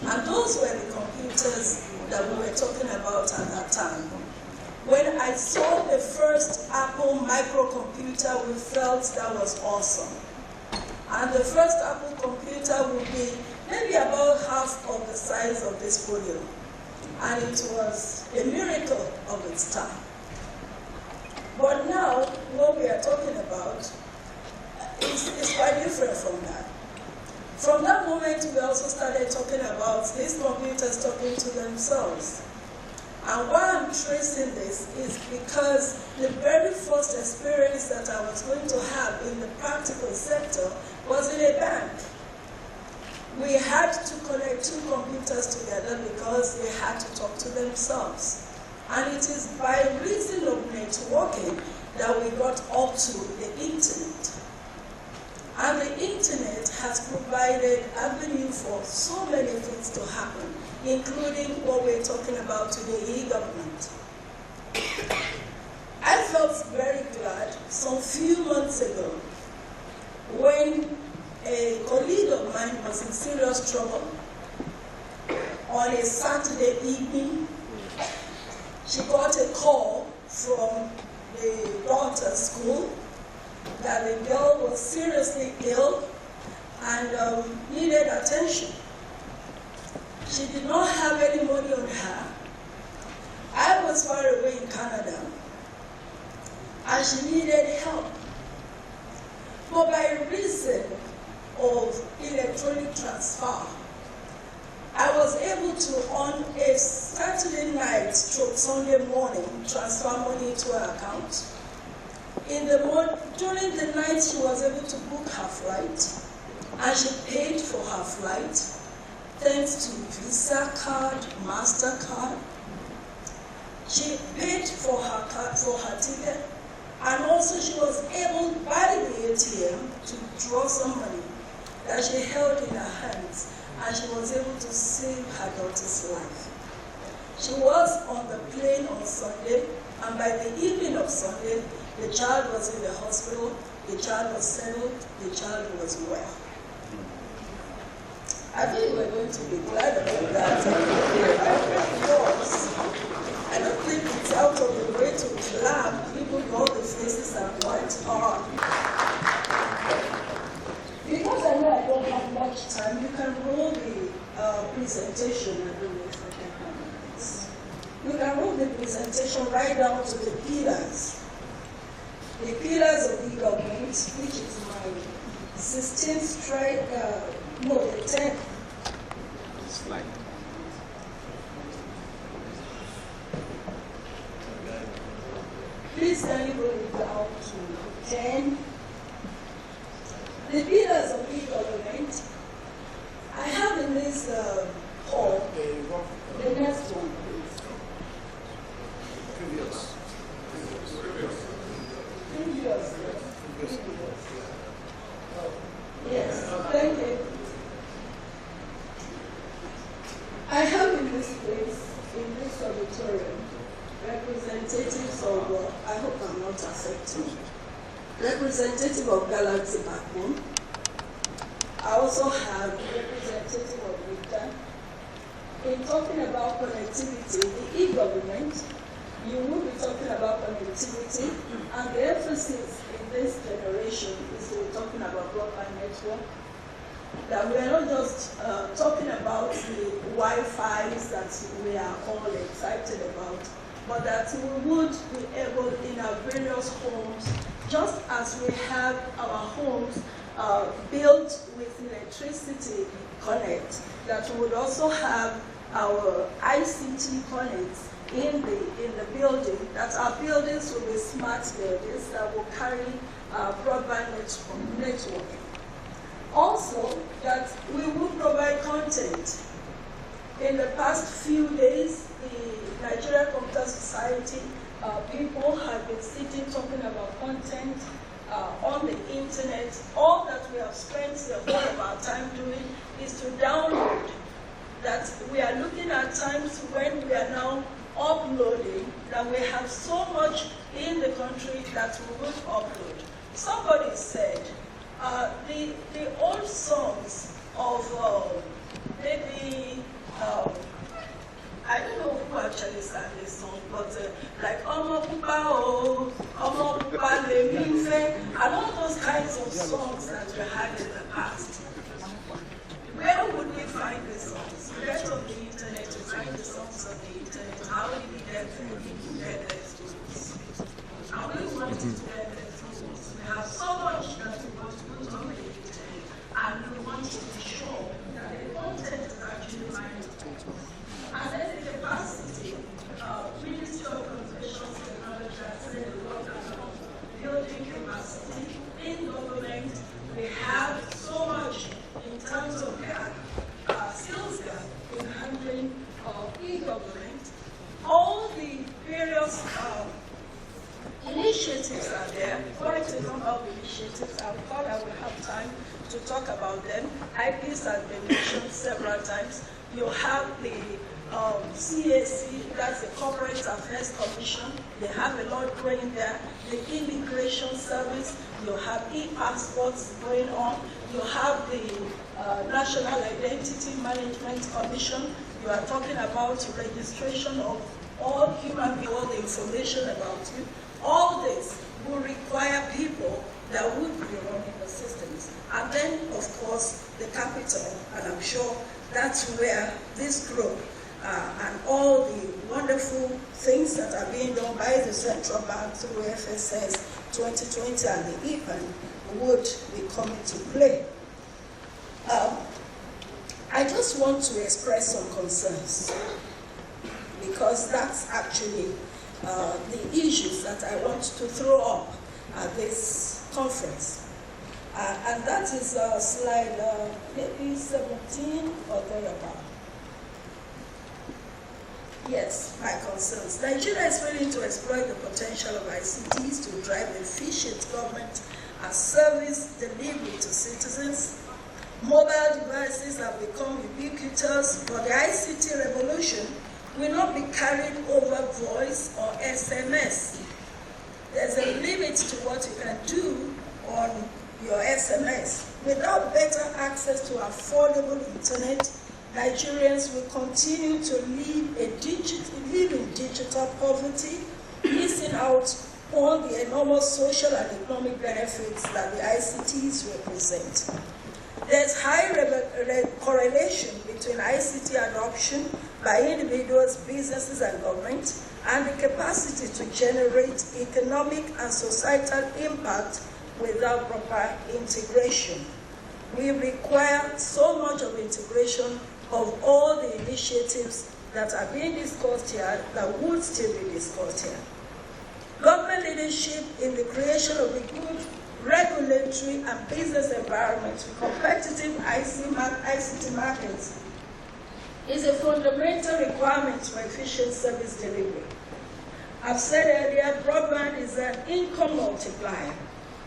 And those were the computers that we were talking about at that time. When I saw the first Apple microcomputer, we felt that was awesome. And the first Apple computer would be maybe about half of the size of this podium. And it was a miracle of its time. But now, what we are talking about is quite different from that. From that moment, we also started talking about these computers talking to themselves. And why I'm tracing this is because the very first experience that I was going to have in the practical sector was in a bank. We had to connect two computers together because they had to talk to themselves. And it is by reason of networking that we got up to the internet. And the internet has provided avenue for so many things to happen, including what we're talking about today, eGovernment. I felt very glad some few months ago when a colleague of mine was in serious trouble on a Saturday evening. She got a call from the daughter's school that the girl was seriously ill and needed attention. She did not have any money on her. I was far away in Canada, and she needed help. But by reason of electronic transfer, I was able to, on a Saturday night stroke Sunday morning, transfer money into her account. During the night, she was able to book her flight, and she paid for her flight, thanks to Visa card, MasterCard. She paid for her ticket, and also she was able, by the ATM, to draw some money that she held in her hands, and she was able to save her daughter's life. She was on the plane on Sunday, and by the evening of Sunday, the child was in the hospital, the child was settled, the child was well. I think we're going to be glad about that. I don't think it's out of the way to clap, even though the faces are quite hard. Because I know I don't have much time, you can roll the presentation. I don't know if I can have this. You can roll the presentation right down to the pillars. The pillars of eGovernment, which is my 16th strike, the 10th slide. Please can you roll it down to 10? The pillars of eGovernment. I have in this hall the next one, please. Previous. Yes, thank you. I have in this place, in this auditorium, representatives of, I hope I'm not affecting, representative of Galaxy Backbone. I also have representative of Vita. In talking about connectivity, the eGovernment, you will be talking about connectivity, and the emphasis in this generation is to be talking about broadband network. That we are not just talking about the Wi-Fis that we are all excited about, but that we would be able in our various homes, just as we have our homes built with electricity connect, that we would also have our ICT connects in the building, that our buildings will be smart buildings that will carry broadband networking. Also, that we will provide content. In the past few days, the Nigeria Computer Society people have been sitting talking about content on the internet. All that we have spent the whole of our time doing is to download. That we are looking at times when we are now uploading, that we have so much in the country that we will upload. Somebody said the old songs of maybe actually sang this song, but like Omo Pupa O, Omo Pupa Le, and all those kinds of songs that we had in the past. Where would we find the songs? We get on the internet to find the songs on the internet. How did we get them? We get them through books. And we wanted to get them through books. We have so much that we want to put on the internet, and we want to be sure that the content is actually lined up. And then the capacity, Ministry of Communications Technology has said a lot about building capacity in government. We have so much in terms of skills gap in handling e-government. All the various initiatives are there, quite a number of initiatives. I thought I would have time to talk about them. IPs have been mentioned several times. You have the CAC, that's the Corporate Affairs Commission. They have a lot going there. The Immigration Service, you have e-passports going on. You have the National Identity Management Commission. You are talking about registration of all human beings, all the information about you. All this will require people that would be running the systems. And then, of course, the capital, and I'm sure that's where this group and all the wonderful things that are being done by the central bank through FSS 2020 and the EPAN would be coming to play. I just want to express some concerns because that's actually the issues that I want to throw up at this conference. And that is slide maybe 17 or thereabout. Yes, my concerns. Nigeria is willing to exploit the potential of ICTs to drive efficient government and service delivery to citizens. Mobile devices have become ubiquitous, but the ICT revolution will not be carried over voice or SMS. There's a limit to what you can do on your SMS. Without better access to affordable internet, Nigerians will continue to live in digital poverty, missing out on the enormous social and economic benefits that the ICTs represent. There's high correlation between ICT adoption by individuals, businesses, and government, and the capacity to generate economic and societal impact without proper integration. We require so much of integration of all the initiatives that are being discussed here that would still be discussed here. Government leadership in the creation of a good regulatory and business environment with competitive ICT markets is a fundamental requirement for efficient service delivery. I've said earlier, broadband is an income multiplier.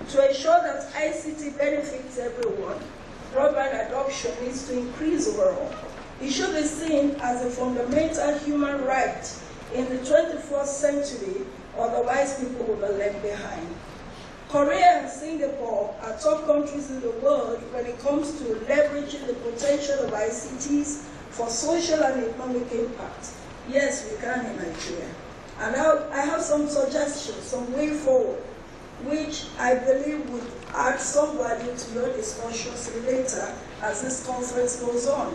To ensure that ICT benefits everyone, broadband adoption needs to increase overall. It should be seen as a fundamental human right in the 21st century, otherwise people will be left behind. Korea and Singapore are top countries in the world when it comes to leveraging the potential of ICTs for social and economic impact. Yes, we can in Nigeria. And I have some suggestions, some way forward, which I believe would add some value to your discussions later as this conference goes on.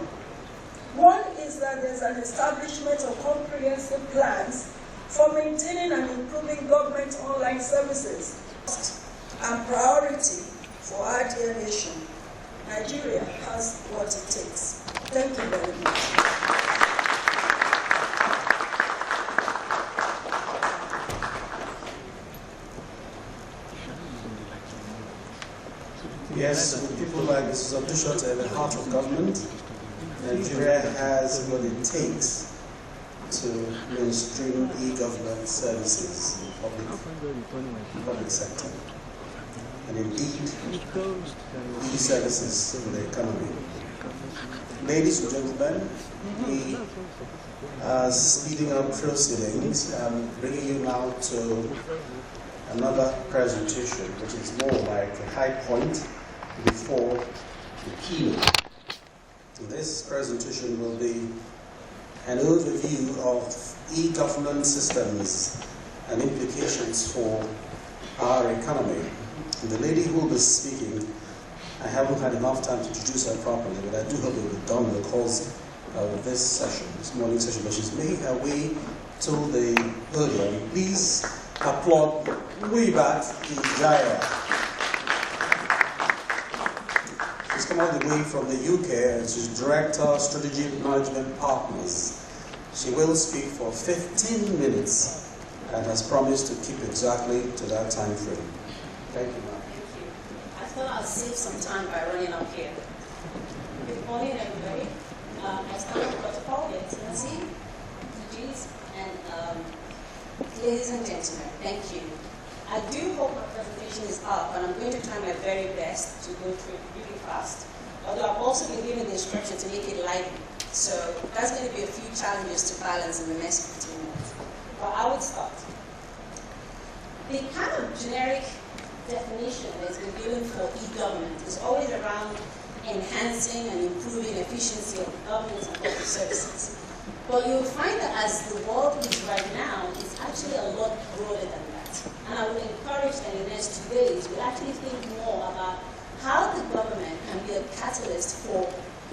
One is that there's an establishment of comprehensive plans for maintaining and improving government online services and priority for our dear nation. Nigeria has what it takes. Thank you very much. Yes, with people like Mrs. Odushot at the heart of government, Nigeria has what it takes to mainstream e-government services in the public sector. And indeed, e-services in the economy. Ladies and gentlemen, we are speeding up proceedings. I'm bringing you now to another presentation, which is more like a high point before the keynote. This presentation will be an overview of e-government systems and implications for our economy. And the lady who will be speaking, I haven't had enough time to introduce her properly, but I do hope it will be done in the course of this session, this morning session. But she's making her way to the podium. Please applaud Wibat Ijaya. She's come all the way from the UK and she's Director of Strategic Management Partners. She will speak for 15 minutes and has promised to keep exactly to that time frame. Thank you, ma'am. Thank you. I thought I'd save some time by running up here. Good morning, everybody. I stand on protocol, Your Excellency, G's, and ladies and gentlemen, thank you. I do hope my presentation is up, and I'm going to try my very best to go through it really fast. Although I've also been given the instruction to make it lively. So that's going to be a few challenges to balance in the next 15 minutes. But I would start. The kind of generic definition that's been given for e-government is always around enhancing and improving efficiency of governance and public services. But you'll find that as the world is right now, it's actually a lot broader than that. And I would encourage that in the next 2 days, we'll actually think more about how the government can be a catalyst for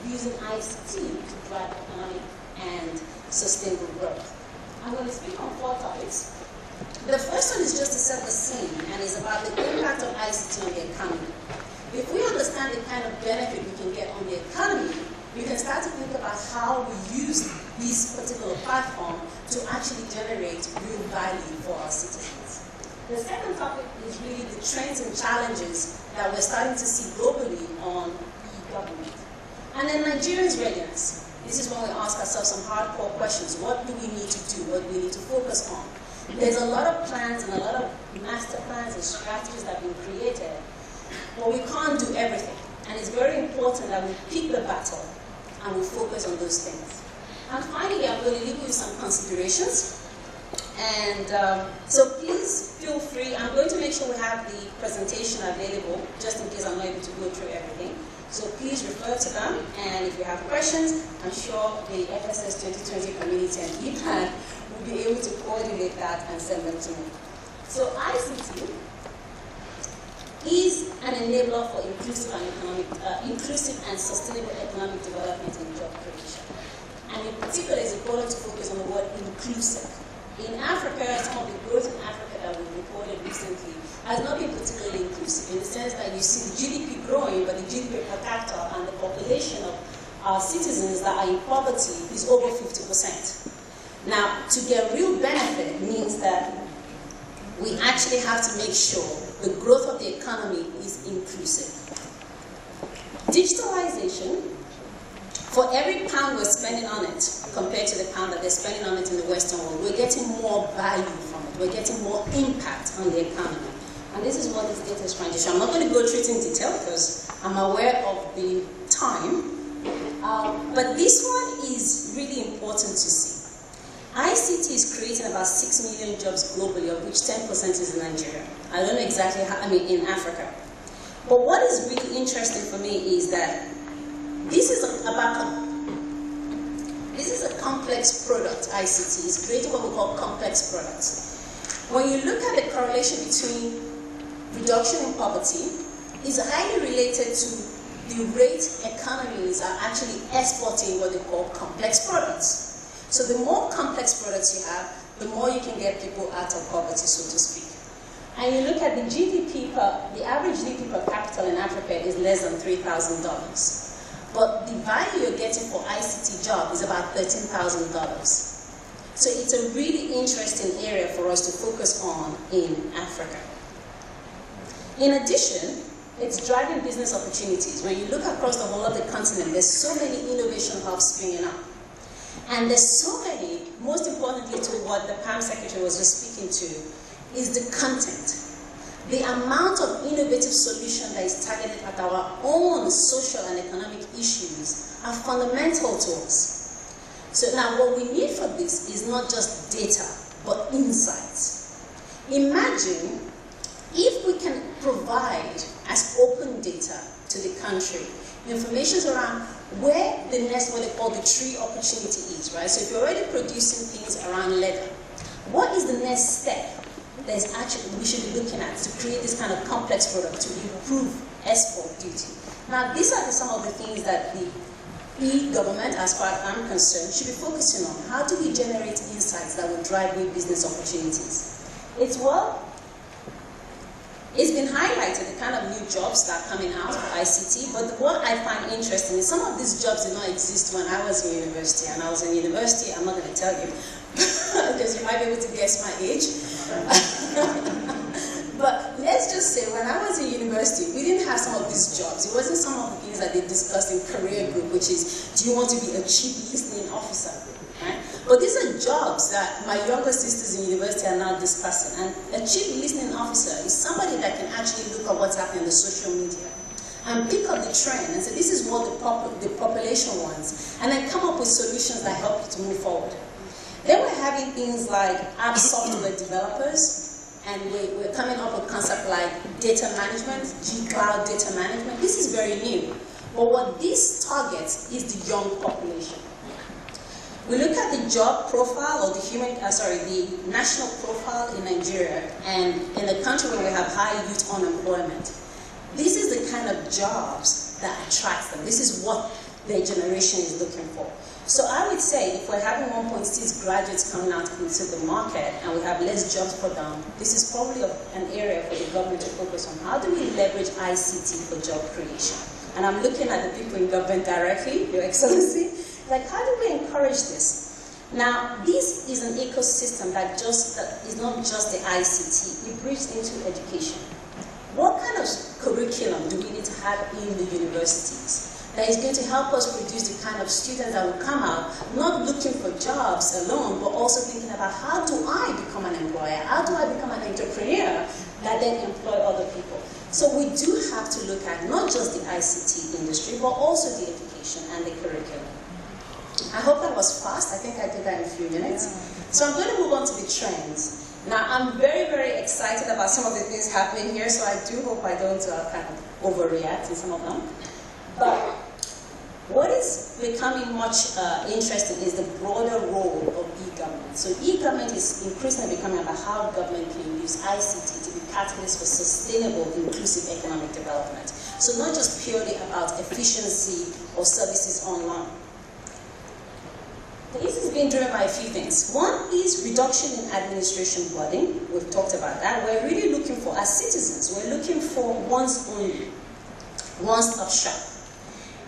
using ICT to drive economic and sustainable growth. I'm going to speak on 4 topics. The first one is just to set the scene and is about the impact of ICT on the economy. If we understand the kind of benefit we can get on the economy, we can start to think about how we use this particular platform to actually generate real value for our citizens. The second topic is really the trends and challenges that we're starting to see globally on e-government. And then Nigerians' readiness. This is when we ask ourselves some hardcore questions. What do we need to do? What do we need to focus on? There's a lot of plans and a lot of master plans and strategies that have been created, but we can't do everything. And it's very important that we pick the battle and we focus on those things. And finally, I'm going to leave you with some considerations. And so please feel free. I'm going to make sure we have the presentation available, just in case I'm not able to go through everything. So please refer to them, and if you have questions, I'm sure the FSS 2020 community and EPAN will be able to coordinate that and send them to me. So ICT is an enabler for inclusive and sustainable economic development and job creation. And in particular, it's important to focus on the word inclusive. In Africa, some of the growth in Africa that we've reported recently has not been particularly inclusive, in the sense that you see the GDP growing, but the GDP per capita and the population of our citizens that are in poverty is over 50%. Now, to get real benefit means that we actually have to make sure the growth of the economy is inclusive. Digitalization, for every pound we're spending on it, compared to the pound that they're spending on it in the Western world, we're getting more value from it. We're getting more impact on the economy. And this is what this data is trying to show. I'm not going to go through it in detail because I'm aware of the time. But this one is really important to see. ICT is creating about 6 million jobs globally, of which 10% is in Nigeria. I don't know exactly how, in Africa. But what is really interesting for me is that this is a complex product, ICT. It's creating what we call complex products. When you look at the correlation between reduction in poverty, it's highly related to the rate economies are actually exporting what they call complex products. So the more complex products you have, the more you can get people out of poverty, so to speak. And you look at the the average GDP per capita in Africa is less than $3,000. But the value you're getting for ICT job is about $13,000. So it's a really interesting area for us to focus on in Africa. In addition, it's driving business opportunities. When you look across the whole of the continent, there's so many innovation hubs springing up. And there's so many, most importantly to what the PAM Secretary was just speaking to, is the content. The amount of innovative solution that is targeted at our own social and economic issues are fundamental to us. So now what we need for this is not just data, but insights. Imagine if we can provide as open data to the country, information around where the next, what they call the tree opportunity is, right? So if you're already producing things around leather, what is the next step that is actually we should be looking at to create this kind of complex product to improve export duty? Now, these are some of the things that the e-government, as far as I'm concerned, should be focusing on. How do we generate insights that will drive new business opportunities? It's been highlighted, the kind of new jobs that are coming out of ICT, but what I find interesting is some of these jobs did not exist when I was in university. And I was in university, I'm not going to tell you, because you might be able to guess my age. But let's just say, when I was in university, we didn't have some of these jobs. It wasn't some of the things that they discussed in career group, which is, do you want to be a chief listening officer? Right? But these are jobs that my younger sisters in university are now discussing. And a chief listening officer is somebody that can actually look at what's happening on the social media and pick up the trend and say, this is what the population wants, and then come up with solutions that help you to move forward. Then we're having things like app software developers, and we're coming up with concepts like data management, G-Cloud data management. This is very new. But what this targets is the young population. We look at the job profile or the national profile in Nigeria, and in a country where we have high youth unemployment. This is the kind of jobs that attracts them. This is what their generation is looking for. So I would say if we're having 1.6 graduates coming out into the market and we have less jobs for them, this is probably an area for the government to focus on. How do we leverage ICT for job creation? And I'm looking at the people in government directly, Your Excellency. Like, how do we encourage this? Now, this is an ecosystem that is not just the ICT. It breeds into education. What kind of curriculum do we need to have in the universities that is going to help us produce the kind of students that will come out, not looking for jobs alone, but also thinking about how do I become an employer? How do I become an entrepreneur that then employ other people? So we do have to look at not just the ICT industry, but also the education and the curriculum. I hope that was fast. I think I did that in a few minutes. So I'm going to move on to the trends. Now, I'm very, very excited about some of the things happening here, so I do hope I don't kind of overreact in some of them. But what is becoming much interesting is the broader role of e-government. So e-government is increasingly becoming about how government can use ICT to be catalyst for sustainable, inclusive economic development. So not just purely about efficiency or services online. This is being driven by a few things. One is reduction in administration burden. We've talked about that. We're really looking for, as citizens, we're looking for one-stop shop.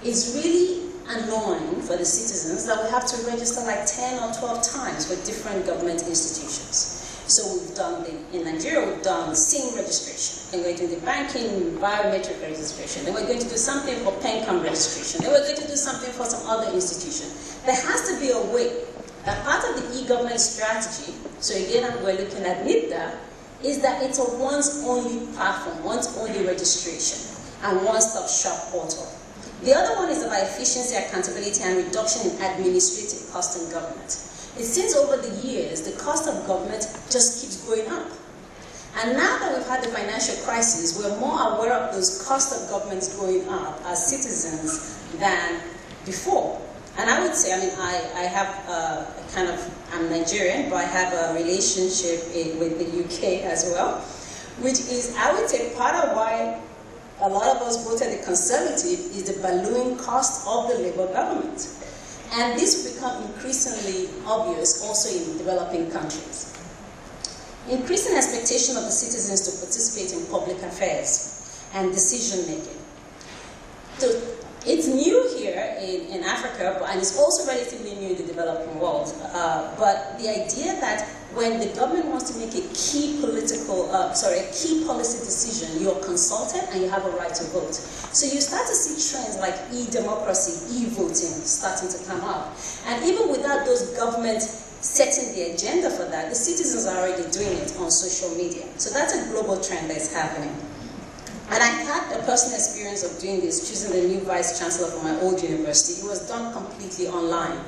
It's really annoying for the citizens that we have to register like 10 or 12 times for different government institutions. So we've done, in Nigeria, we've done SIM registration. Then we're doing the banking biometric registration. Then we're going to do something for PENCOM registration. Then we're going to do something for some other institution. There has to be a way that part of the e-government strategy, so again, we're looking at NIDA, is that it's a once-only platform, once-only registration, and one-stop shop portal. The other one is about efficiency, accountability, and reduction in administrative cost in government. It seems over the years, the cost of government just keeps going up. And now that we've had the financial crisis, we're more aware of those costs of governments going up as citizens than before. And I would say, I mean, I have I'm Nigerian, but I have a relationship with the UK as well, which is, I would say, part of why a lot of us voted the Conservative is the ballooning cost of the Labour government. And this will become increasingly obvious also in developing countries. Increasing expectation of the citizens to participate in public affairs and decision making. So it's new here in Africa, and it's also relatively new in the developing world. But the idea that when the government wants to make a key policy decision, you're consulted and you have a right to vote. So you start to see trends like e-democracy, e-voting starting to come up. And even without those government setting the agenda for that, the citizens are already doing it on social media. So that's a global trend that's happening. And I had a personal experience of doing this, choosing the new vice chancellor for my old university. It was done completely online.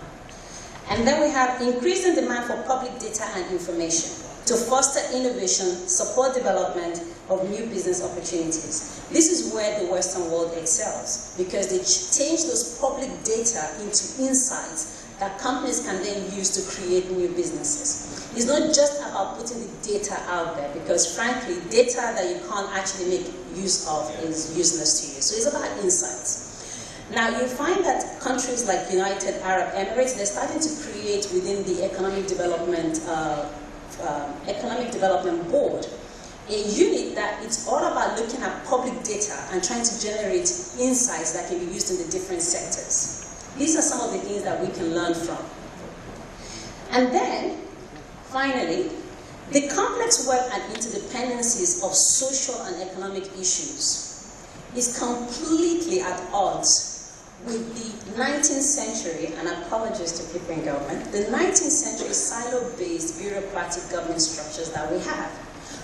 And then we have increasing demand for public data and information. to foster innovation, support development of new business opportunities. This is where the Western world excels, because they change those public data into insights that companies can then use to create new businesses. It's not just about putting the data out there, because frankly, data that you can't actually make use of is useless to you. So it's about insights. Now, you find that countries like United Arab Emirates, they're starting to create within the Economic Development Board a unit that it's all about looking at public data and trying to generate insights that can be used in the different sectors. These are some of the things that we can learn from. And then, finally, the complex web and interdependencies of social and economic issues is completely at odds with the 19th century, and apologies to people in government, the 19th century silo-based bureaucratic government structures that we have.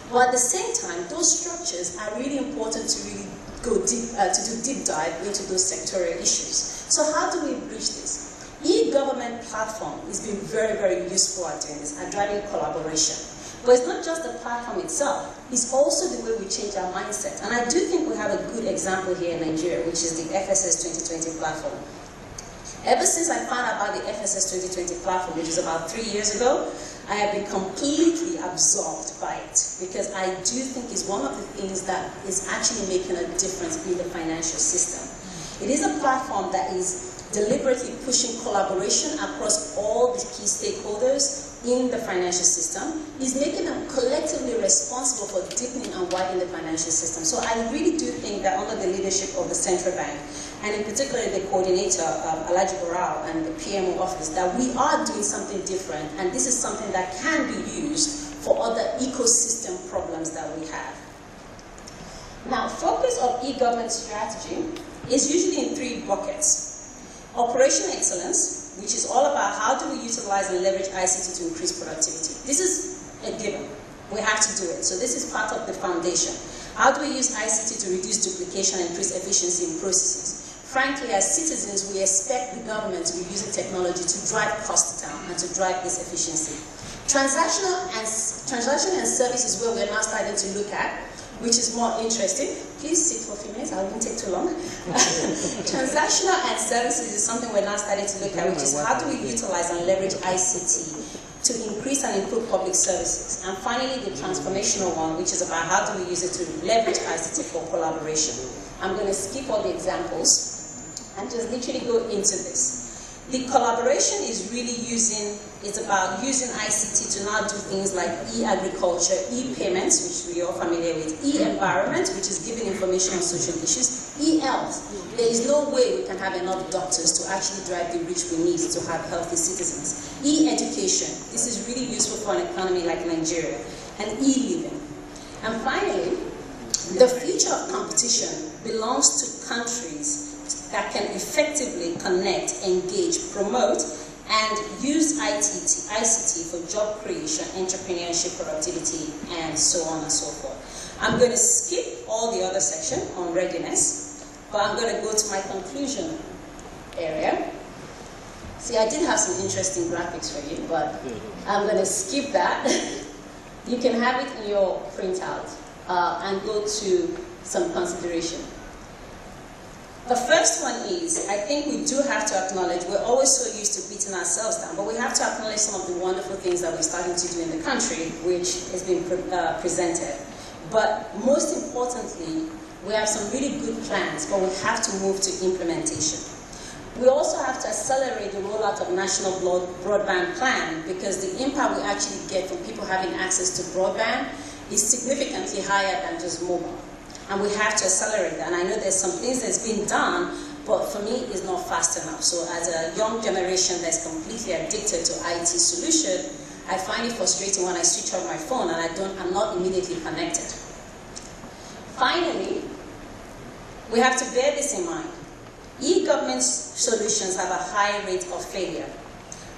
But at the same time, those structures are really important to really go deep, to do deep dive into those sectorial issues. So how do we bridge this? E-government platform has been very, very useful at doing this, at driving collaboration. But it's not just the platform itself, it's also the way we change our mindset. And I do think we have a good example here in Nigeria, which is the FSS 2020 platform. Ever since I found out about the FSS 2020 platform, which is about 3 years ago, I have been completely absorbed by it, because I do think it's one of the things that is actually making a difference in the financial system. It is a platform that is deliberately pushing collaboration across all the key stakeholders in the financial system, is making them collectively responsible for deepening and widening the financial system. So I really do think that under the leadership of the central bank, and in particular the coordinator, Alhaji Barau, and the PMO office, that we are doing something different, and this is something that can be used for other ecosystem problems that we have. Now, focus of e-government strategy is usually in 3 buckets. Operational excellence, which is all about how do we utilize and leverage ICT to increase productivity. This is a given. We have to do it. So this is part of the foundation. How do we use ICT to reduce duplication and increase efficiency in processes? Frankly, as citizens, we expect the government to be using technology to drive costs down and to drive this efficiency. Transaction and service is where we're now starting to look at, which is more interesting. Please sit for a few minutes, I won't take too long. Transactional and services is something we're now starting to look at, which is how do we utilize and leverage ICT to increase and improve public services. And finally, the transformational one, which is about how do we use it to leverage ICT for collaboration. I'm going to skip all the examples and just literally go into this. The collaboration is really it's about using ICT to now do things like e-agriculture, e-payments, which we are familiar with, e-environment, which is giving information on social issues, e-health. There is no way we can have enough doctors to actually drive the reach we need to have healthy citizens. E-education, this is really useful for an economy like Nigeria, and e-living. And finally, the future of competition belongs to countries that can effectively connect, engage, promote, and use ICT for job creation, entrepreneurship, productivity, and so on and so forth. I'm going to skip all the other section on readiness, but I'm going to go to my conclusion area. See, I did have some interesting graphics for you, but I'm going to skip that. You can have it in your printout and go to some consideration. The first one is, I think we do have to acknowledge, we're always so used to beating ourselves down, but we have to acknowledge some of the wonderful things that we're starting to do in the country, which has been presented. But most importantly, we have some really good plans, but we have to move to implementation. We also have to accelerate the rollout of national broadband plan, because the impact we actually get from people having access to broadband is significantly higher than just mobile. And we have to accelerate that. And I know there's some things that's been done, but for me, it's not fast enough. So as a young generation that's completely addicted to IT solution, I find it frustrating when I switch on my phone and I'm not immediately connected. Finally, we have to bear this in mind. E-government solutions have a high rate of failure.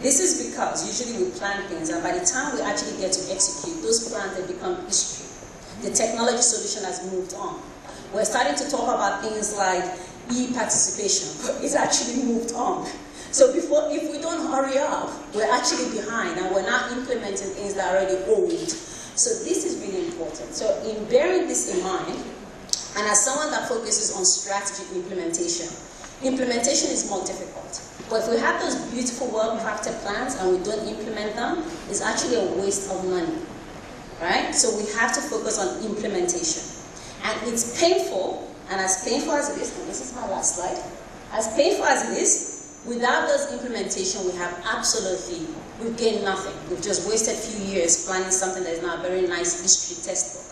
This is because usually we plan things, and by the time we actually get to execute, those plans have become history. The technology solution has moved on. We're starting to talk about things like e-participation, but it's actually moved on. So if we don't hurry up, we're actually behind, and we're now implementing things that are already old. So this is really important. So in bearing this in mind, and as someone that focuses on strategy implementation is more difficult. But if we have those beautiful, well-crafted plans and we don't implement them, it's actually a waste of money, right? So we have to focus on implementation. And it's painful, and as painful as it is, and this is my last slide, as painful as it is, without those implementation, we've gained nothing. We've just wasted a few years planning something that is now a very nice history textbook.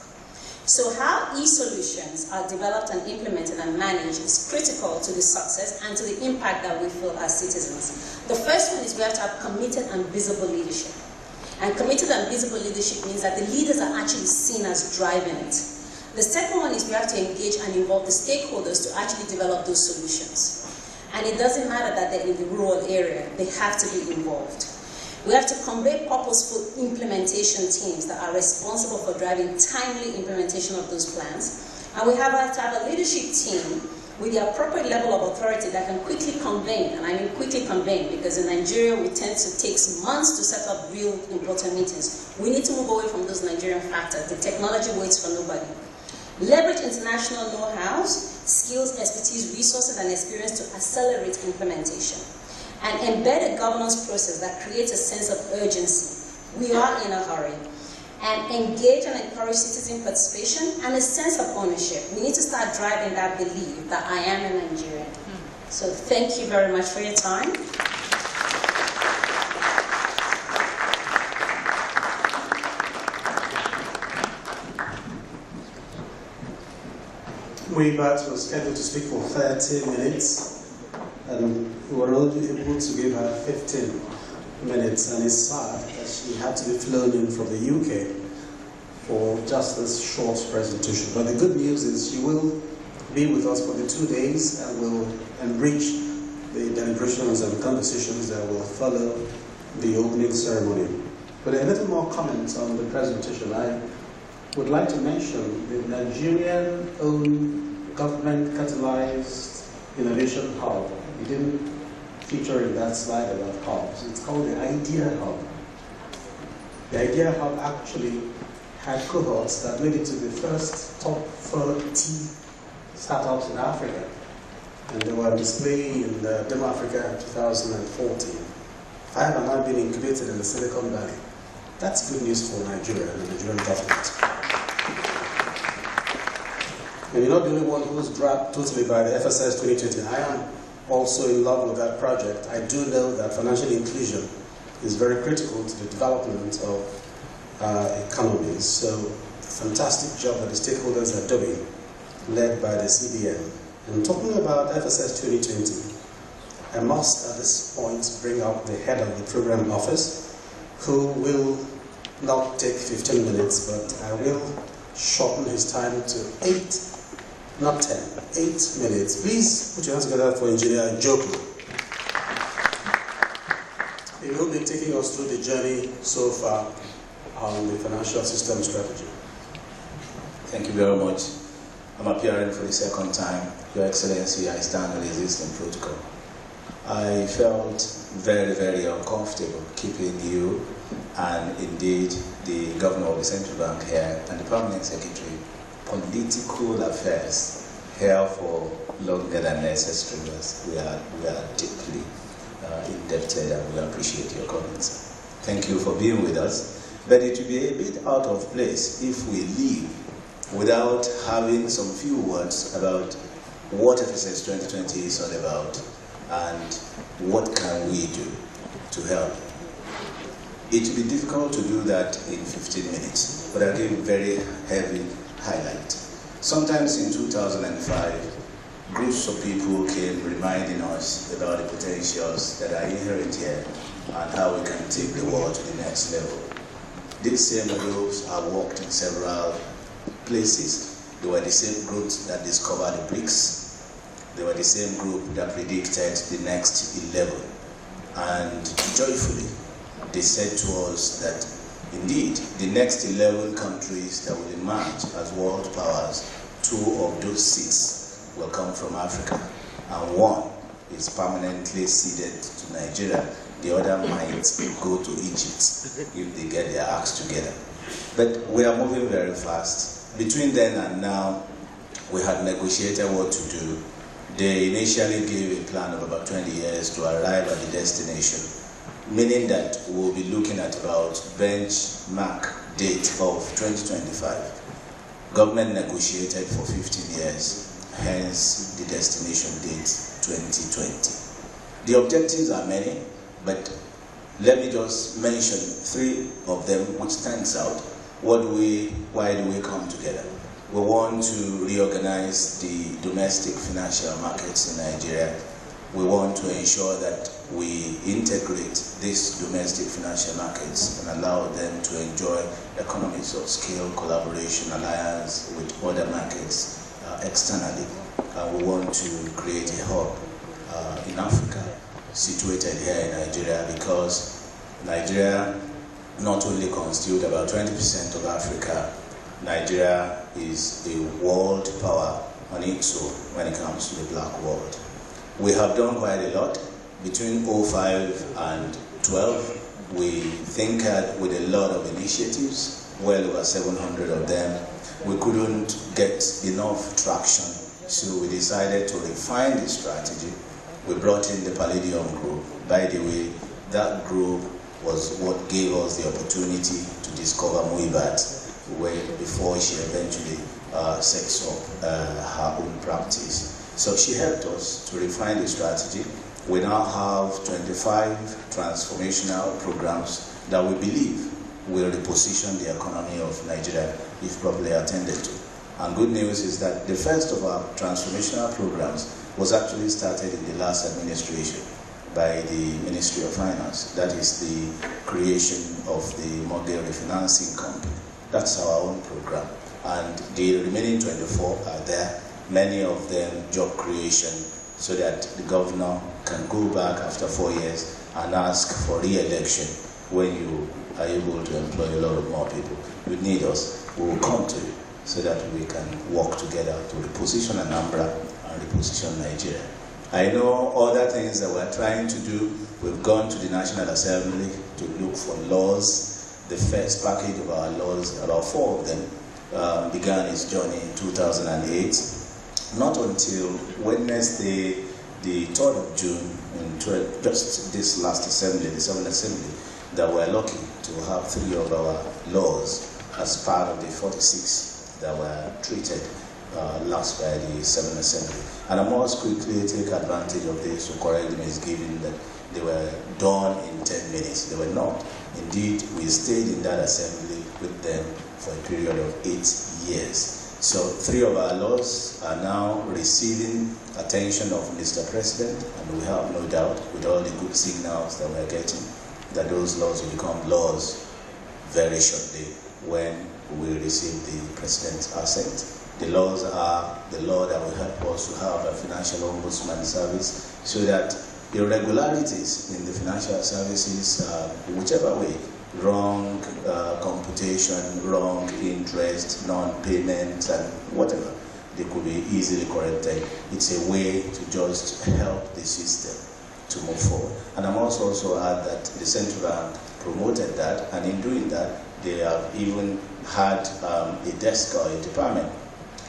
So how e-solutions are developed and implemented and managed is critical to the success and to the impact that we feel as citizens. The first one is we have to have committed and visible leadership. And committed and visible leadership means that the leaders are actually seen as driving it. The second one is we have to engage and involve the stakeholders to actually develop those solutions. And it doesn't matter that they're in the rural area, they have to be involved. We have to convey purposeful implementation teams that are responsible for driving timely implementation of those plans. And we have to have a leadership team with the appropriate level of authority that can quickly convene, and I mean quickly convene, because in Nigeria we tend to take months to set up real important meetings. We need to move away from those Nigerian factors. The technology waits for nobody. Leverage international know-how, skills, expertise, resources, and experience to accelerate implementation. And embed a governance process that creates a sense of urgency. We are in a hurry. And engage and encourage citizen participation and a sense of ownership. We need to start driving that belief that I am a Nigerian. So thank you very much for your time. Webat was scheduled to speak for 30 minutes. And we were only able to give her 15 minutes, and it's sad that she had to be flown in from the UK for just this short presentation. But the good news is she will be with us for the 2 days and will enrich the deliberations and conversations that will follow the opening ceremony. But a little more comments on the presentation. I would like to mention the Nigerian-owned government-catalyzed innovation hub. We didn't feature in that slide about hubs. It's called the Idea Hub. The Idea Hub actually had cohorts that made it to the first top 40 startups in Africa. And they were on display in the Demo Africa 2014. 5 are now being incubated in the Silicon Valley. That's good news for Nigeria and the Nigerian government. And you're not the only one who was dragged totally by the FSS 2020. I am also in love with that project. I do know that financial inclusion is very critical to the development of economies. So, fantastic job that the stakeholders are doing, led by the CBN. And talking about FSS 2020, I must at this point bring up the head of the program office, who will not take 15 minutes, but I will shorten his time to 8, not 10, 8 minutes. Please put your hands together for Engineer Joku. He will be taking us through the journey so far on the financial system strategy. Thank you very much. I'm appearing for the second time. Your Excellency, I stand on the existing protocol. I felt very, very uncomfortable keeping you and indeed the Governor of the Central Bank here and the Permanent Secretary political affairs here for longer than necessary. We are deeply indebted and we appreciate your comments. Thank you for being with us. But it will be a bit out of place if we leave without having some few words about what FSS 2020 is all about and what can we do to help. It will be difficult to do that in 15 minutes, but I'll give a very heavy highlight. Sometimes in 2005, groups of people came reminding us about the potentials that are inherent here and how we can take the world to the next level. These same groups have worked in several places. They were the same groups that discovered the BRICS. They were the same group that predicted the next 11. And joyfully, they said to us that indeed the next 11 countries that will emerge as world powers, 2 of those 6 will come from Africa, and 1 is permanently ceded to Nigeria, the other might go to Egypt if they get their acts together. But we are moving very fast. Between then and now, we had negotiated what to do. They initially gave a plan of about 20 years to arrive at the destination, meaning that we'll be looking at about benchmark date of 2025. Government negotiated for 15 years, hence the destination date 2020. The objectives are many, but let me just mention 3 of them which stands out. Why do we come together? We want to reorganize the domestic financial markets in Nigeria. We want to ensure that we integrate these domestic financial markets and allow them to enjoy economies of scale, collaboration, alliance with other markets externally. We want to create a hub in Africa situated here in Nigeria, because Nigeria not only constitutes about 20% of Africa, Nigeria is a world power on its own when it comes to the black world. We have done quite a lot. Between 2005 and 2012, we tinkered with a lot of initiatives, well over 700 of them. We couldn't get enough traction, so we decided to refine the strategy. We brought in the Palladium Group. By the way, that group was what gave us the opportunity to discover Muibat before she eventually sets up her own practice. So she helped us to refine the strategy. We now have 25 transformational programs that we believe will reposition the economy of Nigeria if properly attended to. And good news is that the first of our transformational programs was actually started in the last administration by the Ministry of Finance. That is the creation of the mortgage refinancing company. That's our own program. And the remaining 24 are there, many of them job creation, so that the governor can go back after 4 years and ask for re-election when you are able to employ a lot of more people. You need us, we will come to you so that we can work together to reposition Anambra and reposition Nigeria. I know other things that we're trying to do. We've gone to the National Assembly to look for laws. The first package of our laws, about 4 of them, began its journey in 2008. Not until Wednesday, the 3rd of June, just this last assembly, the 7th assembly, that we're lucky to have 3 of our laws as part of the 46 that were treated last by the 7th assembly. And I must quickly take advantage of this to correct the misgiving that they were done in 10 minutes. They were not. Indeed, we stayed in that assembly with them for a period of 8 years. So 3 of our laws are now receiving attention of Mr. President, and we have no doubt, with all the good signals that we're getting, that those laws will become laws very shortly when we receive the President's assent. The laws are the law that will help us to have a financial ombudsman service, so that irregularities in the financial services, whichever way, wrong computation, wrong interest, non-payment, and whatever, they could be easily corrected. It's a way to just help the system to move forward. And I must also add that the Central Bank promoted that, and in doing that, they have even had a desk or a department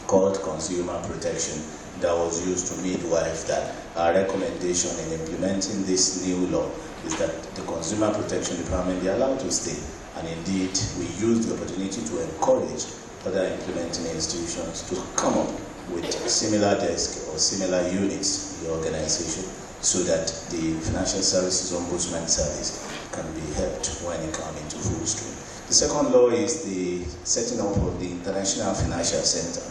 called Consumer Protection that was used to midwife that. Our recommendation in implementing this new law is that the Consumer Protection Department be allowed to stay. And indeed, we use the opportunity to encourage other implementing institutions to come up with similar desks or similar units in the organization, so that the Financial Services Ombudsman Service can be helped when it comes into full stream. The second law is the setting up of the International Financial Center,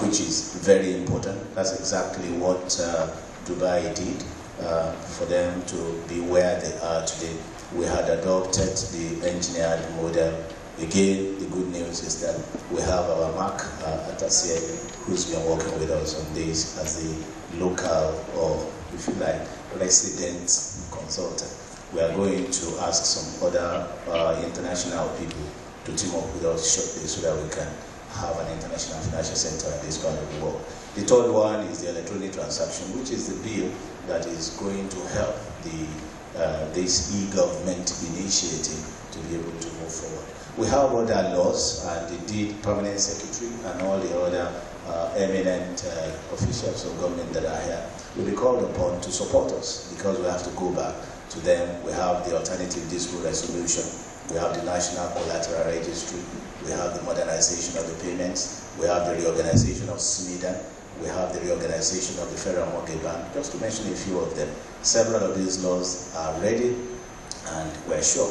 which is very important. That's exactly what Dubai did for them to be where they are today. We had adopted the engineered model. Again, the good news is that we have our Mark Atasie, who's been working with us on this as the local, or if you like, resident consultant. We are going to ask some other international people to team up with us shortly so that we can have an international financial center in this part of the world. The third one is the electronic transaction, which is the bill that is going to help this e-government initiative to be able to move forward. We have other laws, and indeed permanent secretary and all the other eminent officials of government that are here will be called upon to support us, because we have to go back to them. We have the alternative dispute resolution, we have the national collateral registry, we have the modernization of the payments, we have the reorganization of SMIDA, we have the reorganization of the Federal Mortgage Bank, just to mention a few of them. Several of these laws are ready, and we're sure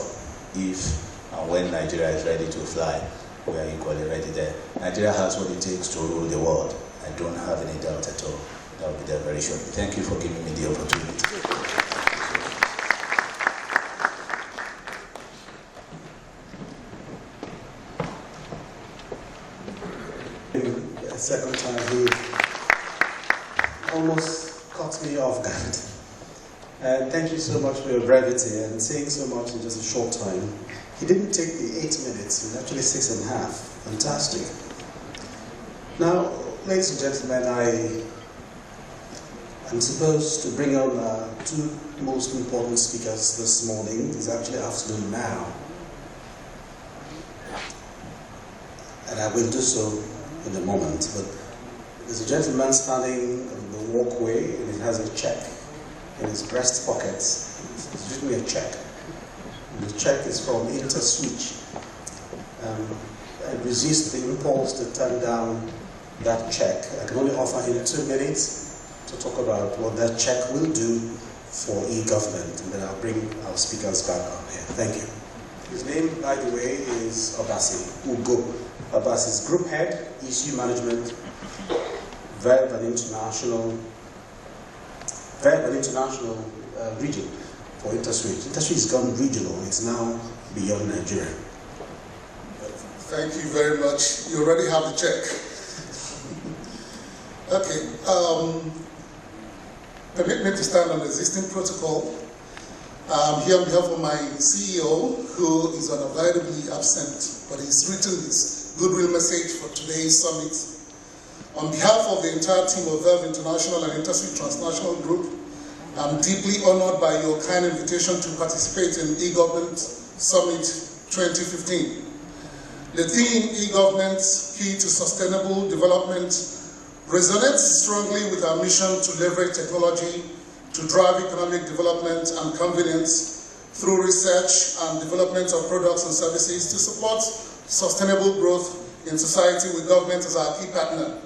if and when Nigeria is ready to fly, we are equally ready there. Nigeria has what it takes to rule the world. I don't have any doubt at all. That will be there very shortly. Thank you for giving me the opportunity. A second time, he almost caught me off guard. Thank you so much for your brevity and saying so much in just a short time. He didn't take the 8 minutes, it was actually 6.5. Fantastic. Now, ladies and gentlemen, I'm supposed to bring on two most important speakers this morning. It's actually afternoon now. And I will do so in a moment. But there's a gentleman standing on the walkway, and he has a check in his breast pocket. He's written me a check. The check is from InterSwitch. I resist the impulse to turn down that check. I can only offer him 2 minutes to talk about what that check will do for eGovernment, and then I'll bring our speakers back on here. Thank you. His name, by the way, is Obasi Ugo. Obasi is Group Head, Issue Management, Verb and International Region for InterSwitch. InterSwitch has gone regional. It's now beyond Nigeria. Thank you very much. You already have the check. Okay. Permit me to stand on the existing protocol. I'm here on behalf of my CEO, who is unavoidably absent, but he's written his goodwill message for today's summit. On behalf of the entire team of Verve International and InterSwitch Transnational Group, I'm deeply honored by your kind invitation to participate in eGovernment Summit 2015. The theme, eGovernment, Key to Sustainable Development, resonates strongly with our mission to leverage technology to drive economic development and convenience through research and development of products and services to support sustainable growth in society, with government as our key partner.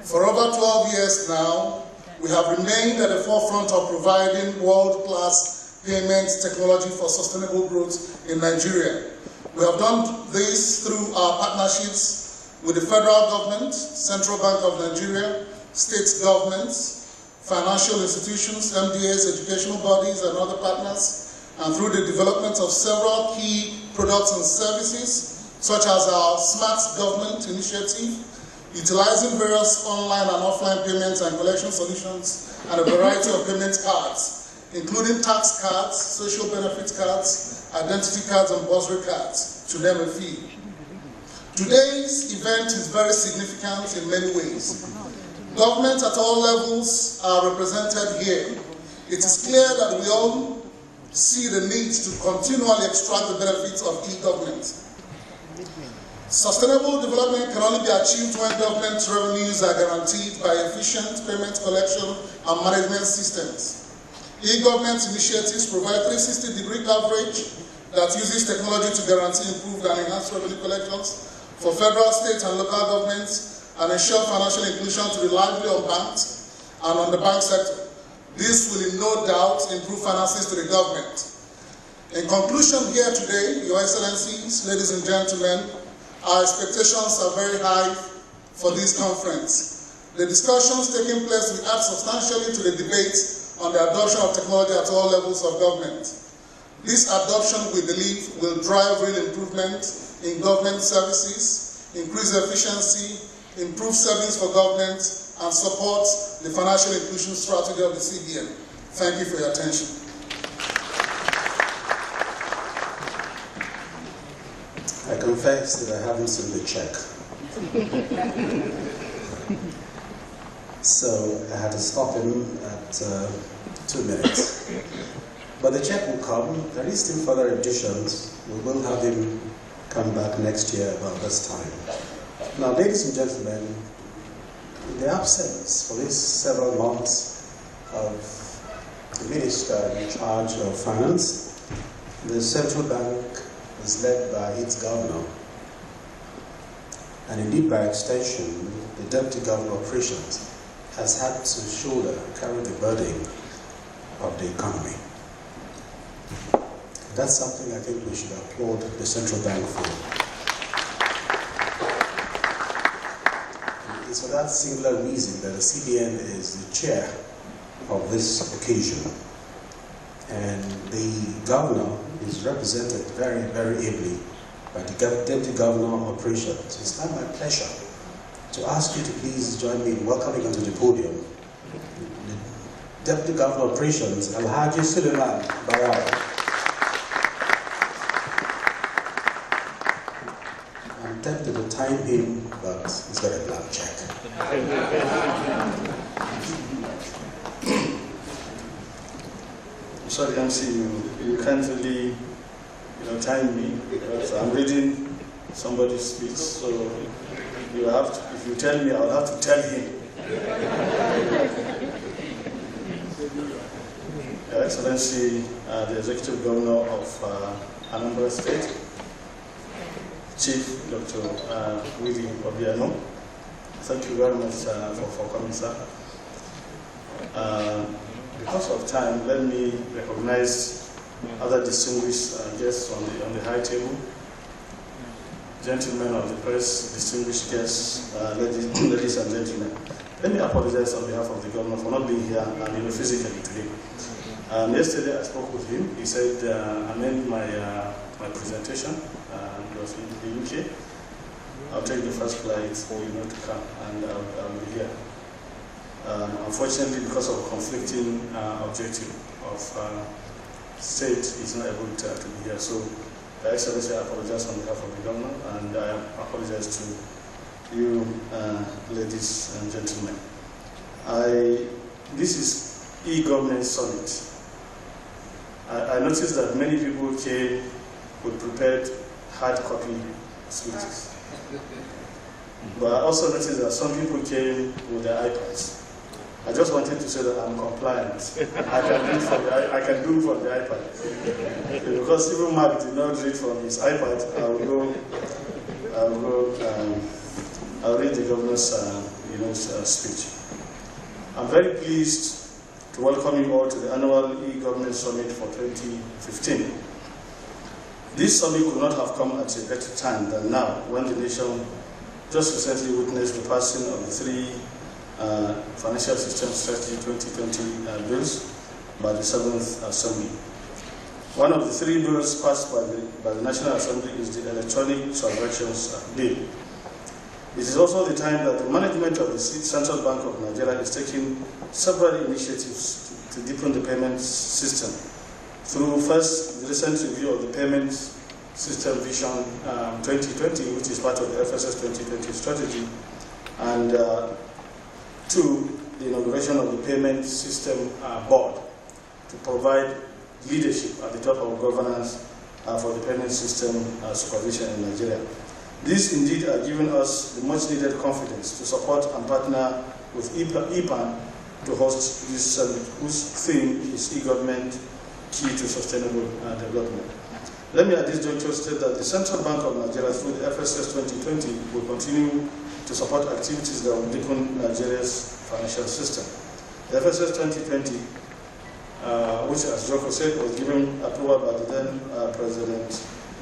For over 12 years now, we have remained at the forefront of providing world-class payment technology for sustainable growth in Nigeria. We have done this through our partnerships with the federal government, Central Bank of Nigeria, state governments, financial institutions, MDAs, educational bodies, and other partners, and through the development of several key products and services, such as our Smart Government initiative, utilizing various online and offline payments and collection solutions, and a variety of payment cards, including tax cards, social benefit cards, identity cards, and bursary cards, to name a few. Today's event is very significant in many ways. Governments at all levels are represented here. It is clear that we all see the need to continually extract the benefits of e-government. Sustainable development can only be achieved when government revenues are guaranteed by efficient payment collection and management systems. E-government initiatives provide 360-degree coverage that uses technology to guarantee improved and enhanced revenue collections for federal, state, and local governments, and ensure financial inclusion to the largely unbanked and on the bank sector. This will in no doubt improve finances to the government. In conclusion here today, Your Excellencies, ladies and gentlemen, our expectations are very high for this conference. The discussions taking place will add substantially to the debate on the adoption of technology at all levels of government. This adoption, we believe, will drive real improvement in government services, increase efficiency, improve savings for government, and support the financial inclusion strategy of the CBN. Thank you for your attention. I confess that I haven't seen the check. So I had to stop him at 2 minutes. But the check will come. There is still further additions. We will have him come back next year about this time. Now, ladies and gentlemen, in the absence for these several months of the minister in charge of finance, the central bank is led by its governor, and indeed by extension, the deputy governor of operations has had to carry the burden of the economy. That's something I think we should applaud the central bank for. It's for that singular reason that the CBN is the chair of this occasion. And the governor is represented very, very ably by the deputy governor of operations. It's now my pleasure to ask you to please join me in welcoming onto the podium the deputy governor of operations, Alhaji Suleiman Barao. I'm tempted to time him, but he's got a blank check. Sorry, MC, you can't really, time me because I'm reading somebody's speech. So you have to, if you tell me, I'll have to tell him. Your Excellency, the Executive Governor of Anambra State, Chief Dr. Willie Obiano, thank you very much for coming, sir. Because of time, let me recognize other distinguished guests on the high table. Gentlemen of the press, distinguished guests, ladies and gentlemen. Let me apologize on behalf of the governor for not being here physically today. Yesterday I spoke with him. He said, amend my presentation. He was in the UK. I'll take the first flight to come, and I'll be here. Unfortunately, because of conflicting objective of state, he's not able to be here. So, Excellency, I apologize on behalf of the governor, and I apologize to you, ladies and gentlemen. This is eGovernment Summit. I noticed that many people came with prepared hard copy speeches. But I also noticed that some people came with their iPads. I just wanted to say that I'm compliant. I can do it for the iPad. Because even Mark did not read from his iPad, I'll read the governor's speech. I'm very pleased to welcome you all to the annual eGovernment Summit for 2015. This summit could not have come at a better time than now, when the nation just recently witnessed the passing of the three Financial System Strategy 2020 bills by the 7th Assembly. One of the three bills passed by the National Assembly is the Electronic Transactions Bill. It is also the time that the management of the Central Bank of Nigeria is taking several initiatives to deepen the payment system through, first, the recent review of the Payment System Vision 2020, which is part of the FSS 2020 strategy, and two, the inauguration of the Payment System Board to provide leadership at the top of governance for the payment system supervision in Nigeria. These indeed are giving us the much needed confidence to support and partner with EPAN to host this summit, whose theme is eGovernment, key to sustainable development. Let me at this juncture state that the Central Bank of Nigeria through the FSS 2020 will continue to support activities that will deepen Nigeria's financial system. The FSS 2020, which, as Joko said, was given approval by the then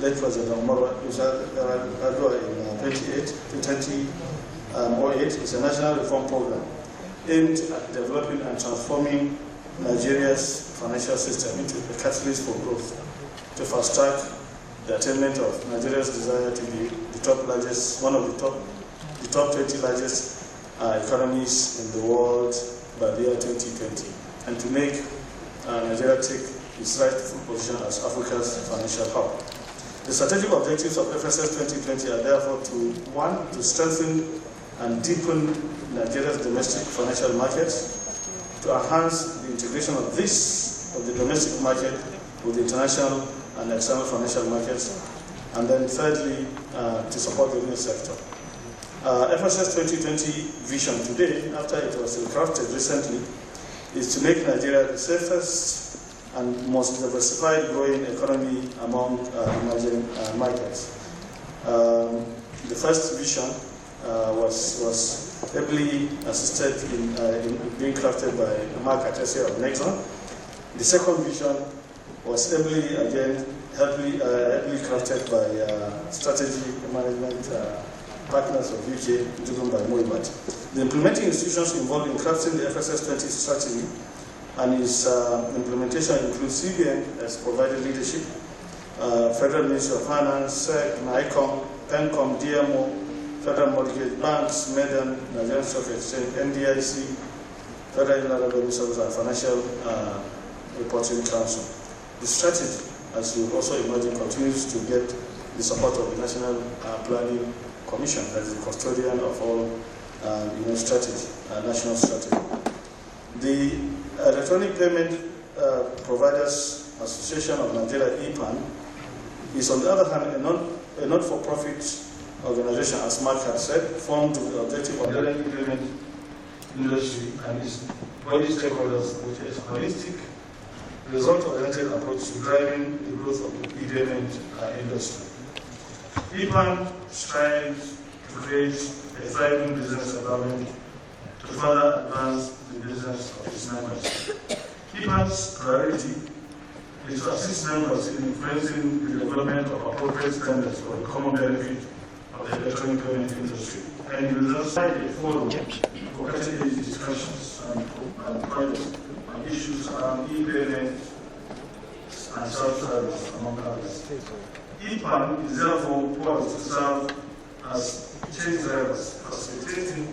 late President Umaru Yar'Adua in 2008, is a national reform program aimed at developing and transforming Nigeria's financial system into a catalyst for growth, to fast-track the attainment of Nigeria's desire to be one of the top 20 largest economies in the world by the year 2020, and to make Nigeria take its rightful position as Africa's financial hub. The strategic objectives of FSS 2020 are therefore to strengthen and deepen Nigeria's domestic financial markets, to enhance the integration of the domestic market with international and external financial markets, and then thirdly, to support the real sector. FSS 2020 vision today, after it was crafted recently, is to make Nigeria the safest and most diversified growing economy among emerging markets. The first vision was heavily assisted in being crafted by Mark Atese of Nexon. The second vision was heavily crafted by Strategy Management Partners of UK, driven by Moibat. The implementing institutions involved in crafting the FSS 20 strategy and its implementation includes CBN as provided leadership, Federal Ministry of Finance, SEC, NICOM, PENCOM, DMO, Federal Mortgage Banks, MEDAN, Nigerian Stock Exchange, NDIC, Federal Inland Revenue Service, and Financial Reporting Council. The strategy, as you also imagine, continues to get the support of the National Planning Commission, that is the custodian of all strategy, national strategy. The Electronic Payment Providers Association of Nigeria, EPAN, is on the other hand a not-for-profit organization, as Mark had said, formed with the objective of the electronic payment industry and its body stakeholders, which is a holistic, result-oriented approach to driving the growth of the e-payment industry. EPAN strives to create a thriving business environment to further advance the business of its members. EPAN's priority is to assist members in influencing the development of appropriate standards for the common benefit of the electronic payment industry, and it will also provide a forum for cutting-edge discussions and projects on issues around e-payment and self-service, among others. EPAN is therefore poised to serve as change drivers, facilitating